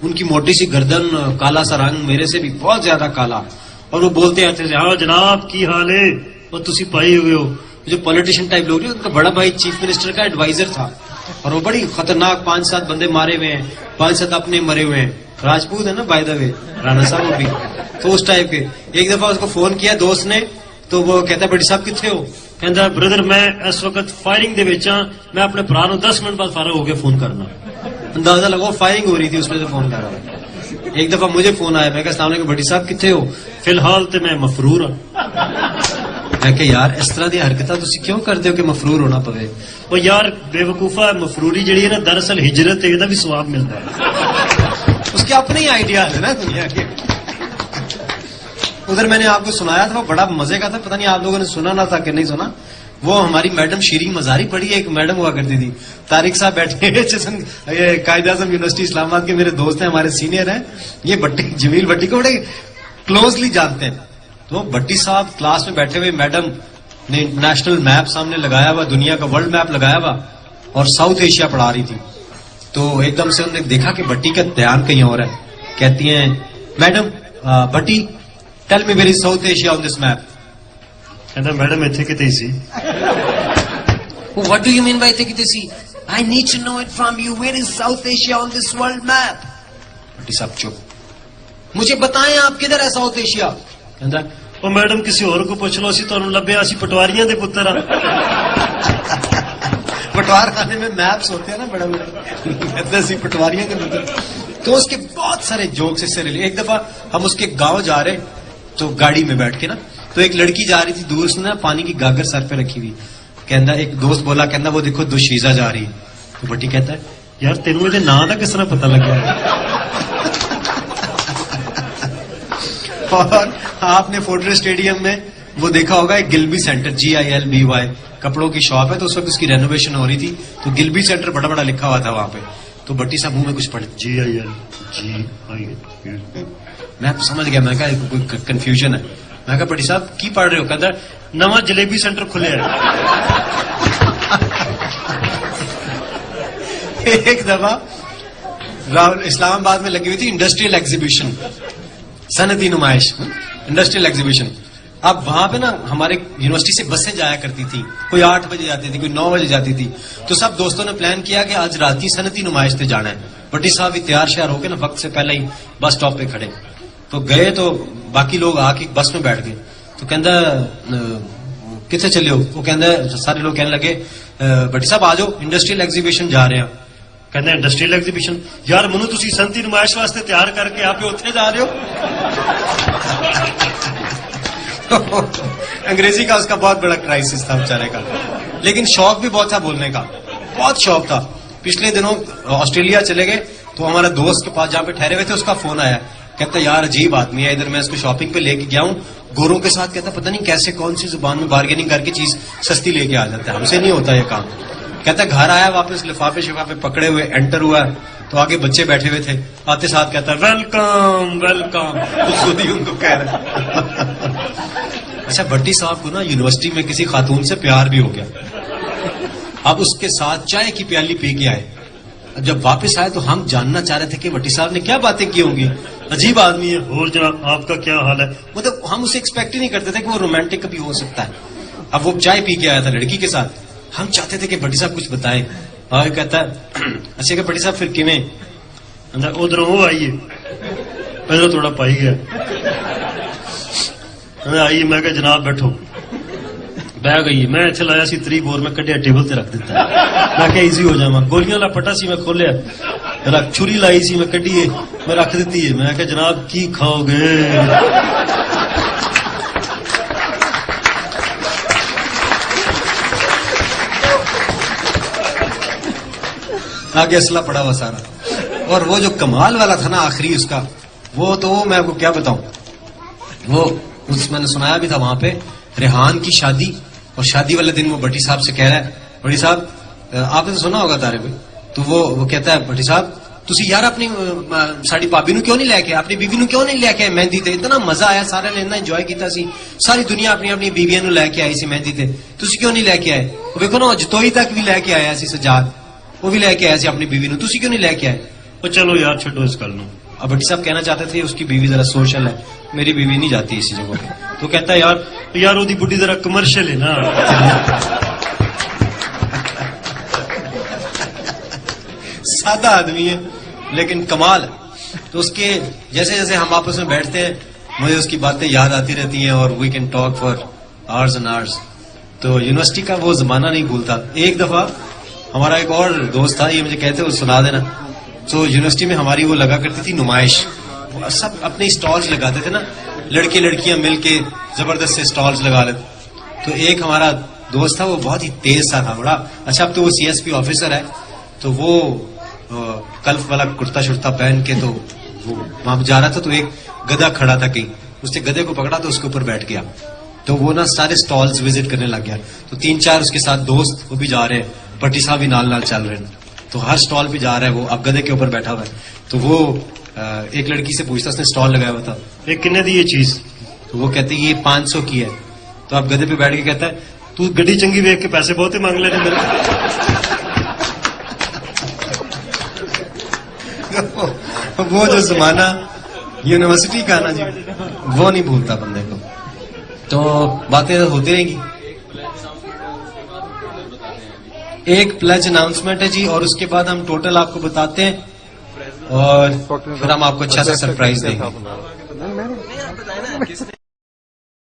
ان کی موٹی سی گردن, کالا سا رنگ, میرے سے بھی بہت زیادہ کالا, اور وہ بولتے ہیں ہاں جناب کی حال ہے, اور تسی پائے ہوئے ہو. جو پولیٹیشین ٹائپ لوگ, ان کا بڑا بھائی چیف منسٹر کا ایڈوائزر تھا, اور وہ بڑی خطرناک 5-7 بندے مارے ہوئے ہیں, 5-7 اپنے مرے ہوئے ہیں. راجپوت ہے نا بائی دا وے, رانا صاحب بھی تو اس ٹائپ کے. ایک دفعہ اس کو فون کیا دوست نے, تو وہ کہتا ہے بڑی صاحب کتنے ہو؟ کہتا بردر میں اس وقت فائرنگ دے وچ ہاں, میں اپنے بھرا نو 10 منٹ بعد فارغ ہو کے فون کرنا. اندازہ لگاؤ فائرنگ ہو رہی تھی, اس میں سے فون کر رہا ہوں. ایک دفعہ مجھے فون آیا, میں کہا السلام علیکم بڑی صاحب کتنے ہو؟ فی الحال تو میں مفرور ہوں. میں کہ یار اس طرح دی حرکتاں تسی کیوں کرتے ہو کہ مفرور ہونا پوے؟ وہ یار بے وقوفا, مفروری جڑی ہے نا دراصل ہجرت ہے, یہ بھی ثواب ملتا ہے. اس کے اپنے ہی آئیڈیاز ہے نا دنیا کے. ادھر میں نے آپ کو سنایا تھا, وہ بڑا مزے کا تھا, پتہ نہیں آپ لوگوں نے سنا نہ تھا کہ نہیں سنا. وہ ہماری میڈم شیرین مزاری پڑھی, ایک میڈم ہوا کرتی تھی, طارق صاحب بیٹھے ہیں, قائد اعظم یونیورسٹی اسلام آباد کے میرے دوست ہیں, ہمارے سینئر ہیں. یہ بٹی جمیل بٹی کو بڑے کلوزلی جانتے ہیں. تو بٹی صاحب کلاس میں بیٹھے ہوئے, میڈم نے نیشنل میپ سامنے لگایا ہوا, دنیا کا ورلڈ میپ لگایا ہوا, اور ساؤتھ ایشیا پڑھا رہی تھی. تو ایک دم سے انہوں نے دیکھا کہ بٹی کا دھیان کہیں اور ہے. کہتی ہیں میڈم بٹی tell me where is South Asia on this map. کہتا میڈم اتنے کتنے سی. What do you mean by اتنے کتنے سی? I need to know it from you. Where is South Asia on this world map? بٹی صاحب چپ, مجھے بتائیں آپ کدھر ہے ساؤتھ ایشیا. کہتا وہ میڈم کسی اور کو پوچھ لو, اسی تو لبے اسی پٹواریاں دے پتر ہاں. پٹوار خانے میں میپس ہوتے ہیں نا بڑا بڑا, کہتے اسی پٹواریاں دے پتر. تو اس کے بہت سارے جوکس اس سے ریلیٹ. ایک دفعہ ہم اس کے گاؤں جا رہے, تو گاڑی میں بیٹھ کے نا, تو ایک لڑکی جا رہی تھی, دور سے نا پانی کی گاگر سر پہ رکھی ہوئی. کہندا ایک دوست بولا, کہندا وہ دیکھو دوشیزہ جا رہی ہے. تو بٹی کہتا ہے یار تینوں یہ نام کا کس طرح پتہ لگ گیا. اور آپ نے فورٹریس اسٹیڈیم میں وہ دیکھا ہوگا ایک گلبی سینٹر, GILBY کپڑوں کی شاپ ہے, تو اس وقت اس کی رینوویشن ہو رہی تھی, تو گلبی سینٹر بڑا بڑا لکھا ہوا تھا وہاں پہ. تو بٹی صاحب منہ میں کچھ پڑے, GIL. میں سمجھ گیا, میں کہا کوئی کنفیوژن ہے. میں کہا بٹی صاحب کی پڑھ رہے ہو؟ کہتا نواں جلیبی سینٹر کھلے ہے. ایک دفعہ اسلام آباد میں لگی ہوئی تھی انڈسٹریل ایگزیبیشن, صنعتی نمائش, انڈسٹریل ایگزیبیشن. اب وہاں پہ نا ہمارے یونیورسٹی سے بسیں جایا کرتی تھی, کوئی 8 بجے جاتی تھی, کوئی 9 بجے جاتی تھی. تو سب دوستوں نے پلان کیا کہ آج رات ہی صنعتی نمائش سے جانا ہے. بٹی صاحب بھی تیار شیار ہو کے نا وقت سے پہلے ہی بس اسٹاپ پہ کھڑے. تو گئے, تو باقی لوگ آ کے بس میں بیٹھ گئے. تو کہندا کتنے چلے ہو؟ وہ کہندا سارے لوگ کہنے لگے بٹی صاحب آ جاؤ انڈسٹریل ایگزیبیشن جا رہے ہیں. کہتے ہیں انڈسٹریل ایگزیبیشن یار منو تسی صنعتی نمائش واسطے تیار کر کے آپ اتنے جا رہے ہو. انگریزی کا اس کا بہت بڑا کرائسس تھا بیچارے کا, لیکن شوق بھی بہت تھا بولنے کا, بہت شوق تھا. پچھلے دنوں آسٹریلیا چلے گئے, تو ہمارا دوست کے پاس جہاں پہ ٹھہرے ہوئے تھے اس کا فون آیا. کہتا یار عجیب آدمی ہے, ادھر میں اس کو شاپنگ پہ لے کے گیا ہوں گوروں کے ساتھ. کہتا پتہ نہیں کیسے کون سی زبان میں بارگیننگ کر کے چیز سستی لے کے آ جاتا ہے, ہم سے نہیں ہوتا یہ کام. کہتا گھر آیا واپس لفافے شفافے پکڑے ہوئے, انٹر ہوا, تو آگے بچے بیٹھے ہوئے تھے. آتے ساتھ کہتا ویلکم ویلکم, خود ہی ان کو کہہ رہا. اچھا بٹی صاحب کو نا یونیورسٹی میں کسی خاتون سے پیار بھی ہو گیا. اب اس کے ساتھ چائے کی پیالی پی کے آئے. جب واپس آئے تو ہم جاننا چاہ رہے تھے کہ بٹی صاحب نے کیا باتیں کی ہوں گی. عجیب آدمی ہے. اور جناب آپ کا کیا حال ہے؟ مطلب ہم اسے ایکسپیکٹ ہی نہیں کرتے تھے کہ وہ رومانٹک بھی ہو سکتا ہے. اب وہ چائے پی کے آیا تھا لڑکی کے ساتھ, ہم چاہتے تھے کہ بٹی صاحب کچھ بتائیں. اور کہتا ہے اچھا کہ بٹی صاحب پھر کیویں ادھر وہ آئیے, پہلے تھوڑا پائی گیا آئیے. میں کہ جناب بیٹھو. بہ گئی. میں اتنے لایا سی 3 بور, میں کڈیا ٹیبل تے رکھ دیتا. میں کہ ایزی ہو جاواں. گولیاں والا پٹا سی میں کھولیا, چھری لائی سی میں کڈی, میں رکھ دیتی ہے. میں کہ جناب کی کھاؤ گے؟ آگے اسلحہ پڑا ہوا سارا. اور وہ جو کمال والا تھا نا آخری اس کا, وہ تو میں آپ کو کیا بتاؤں. وہ اس میں نے سنایا بھی تھا وہاں پہ ریحان کی شادی, اور شادی والے دن وہ بٹی صاحب سے کہہ رہا ہے بٹی صاحب آپ نے تو سنا ہوگا تارے پہ. تو وہ کہتا ہے بٹی صاحب تسی یار اپنی ساڑی بھابی نو کیوں نہیں لے کے, اپنی بیوی نو کیوں نہیں لے کے مہندی تے؟ اتنا مزہ آیا, سارے نے اتنا انجوائے کیتا سی, ساری دنیا اپنی اپنی بیویاں نو لے کے آئی سی مہندی تے, تسی کیوں نہیں لے کے آئے؟ وہ دیکھو نا جتوئی تک بھی لے کے آیا سی سجاد, وہ بھی لے کے آیا سی اپنی بیوی نو, تسی کیوں نہیں لے کے آئے؟ وہ چلو یار چھڈو اس گل نو. اب بھٹی صاحب کہنا چاہتے تھے اس کی بیوی ذرا سوشل ہے, میری بیوی نہیں جاتی اسی جگہ پہ. تو کہتا ہے یار وہ بڈی ذرا کمرشل ہے نا. سادہ آدمی ہے لیکن کمال ہے. تو اس کے جیسے جیسے ہم آپس میں بیٹھتے ہیں مجھے اس کی باتیں یاد آتی رہتی ہیں اور we can talk for hours and hours. تو یونیورسٹی کا وہ زمانہ نہیں بھولتا. ایک دفعہ ہمارا ایک اور دوست تھا, یہ مجھے کہتے وہ سنا دینا. تو یونیورسٹی میں ہماری وہ لگا کرتی تھی نمائش, سب اپنے اسٹالز لگاتے تھے نا, لڑکے لڑکیاں مل کے زبردست سے اسٹالز لگا لیتے. تو ایک ہمارا دوست تھا وہ بہت ہی تیز سا تھا بڑا اچھا. اب تو وہ CSP آفیسر ہے. تو وہ کلف والا کرتا شرتا پہن کے تو وہ وہاں جا رہا تھا. تو ایک گدھا کھڑا تھا کہیں, اس نے گدھے کو پکڑا تو اس کے اوپر بیٹھ گیا. تو وہ نا سارے اسٹالز وزٹ کرنے لگ گیا. تو 3-4 اس کے ساتھ دوست وہ بھی جا رہے ہیں, پٹی صاحب بھی نال نال چل رہے ہیں. تو ہر اسٹال پہ جا رہا ہے وہ, اب گدھے کے اوپر بیٹھا ہوا ہے. تو وہ ایک لڑکی سے پوچھتا, اس نے اسٹال لگایا ہوا تھا, ایک کنے دی یہ چیز. تو وہ کہتے یہ 500 کی ہے. تو اب گدھے پہ بیٹھ کے کہتا ہے تو گڈی چنگی ویک کے پیسے بہت ہی مانگ لینے میرے. وہ جو زمانہ یونیورسٹی کا نا جی وہ نہیں بھولتا بندے کو. تو باتیں ہوتی رہیں گی. ایک پلیج اناؤنسمنٹ ہے جی, اور اس کے بعد ہم ٹوٹل آپ کو بتاتے ہیں اور پھر ہم آپ کو اچھا سا سرپرائز دیں گے.